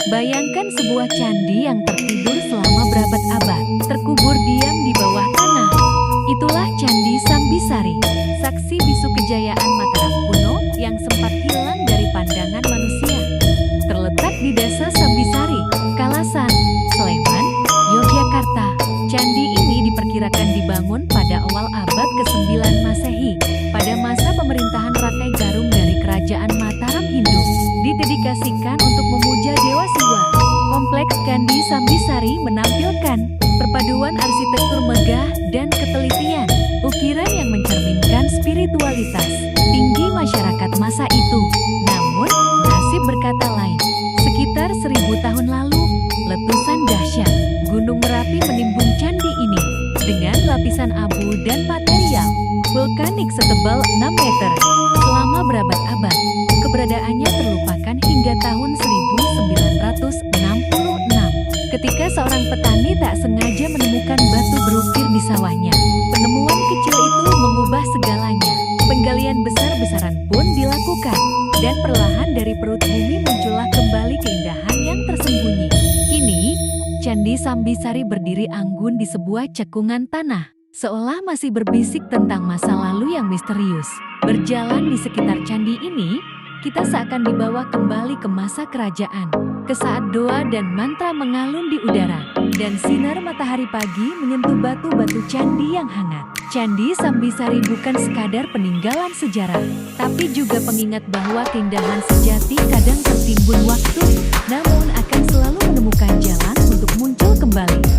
Bayangkan sebuah candi yang tertidur selama berabad-abad, terkubur diam di bawah tanah. Itulah Candi Sambisari, saksi bisu kejayaan Mataram kuno yang sempat hilang dari pandangan manusia. Terletak di Desa Sambisari, Kalasan, Sleman, Yogyakarta. Candi ini diperkirakan dibangun pada awal abad ke-9 Masehi, pada masa pemerintahan Rakai Garung dari Kerajaan Mataram Hindu. Didedikasikan untuk memuja Dewa Siwa. Kompleks Candi Sambisari menampilkan perpaduan arsitektur megah dan ketelitian, ukiran yang mencerminkan spiritualitas tinggi masyarakat masa itu. Namun, nasib berkata lain. Sekitar 1000 tahun lalu, letusan dahsyat Gunung Merapi menimbun candi ini dengan lapisan abu dan material vulkanik setebal 6 meter. Selama berabad-abad, keberadaannya terlupakan hingga tahun 1966, ketika seorang petani tak sengaja menemukan batu berukir di sawahnya. Penemuan kecil itu mengubah segalanya. Penggalian besar-besaran pun dilakukan, dan perlahan dari perut bumi muncullah kembali keindahan yang tersembunyi. Kini, Candi Sambisari berdiri anggun di sebuah cekungan tanah, seolah masih berbisik tentang masa lalu yang misterius. Berjalan di sekitar candi ini, kita seakan dibawa kembali ke masa kerajaan, ke saat doa dan mantra mengalun di udara, dan sinar matahari pagi menyentuh batu-batu candi yang hangat. Candi Sambisari bukan sekadar peninggalan sejarah, tapi juga pengingat bahwa keindahan sejati kadang tertimbun waktu, namun akan selalu menemukan jalan untuk muncul kembali.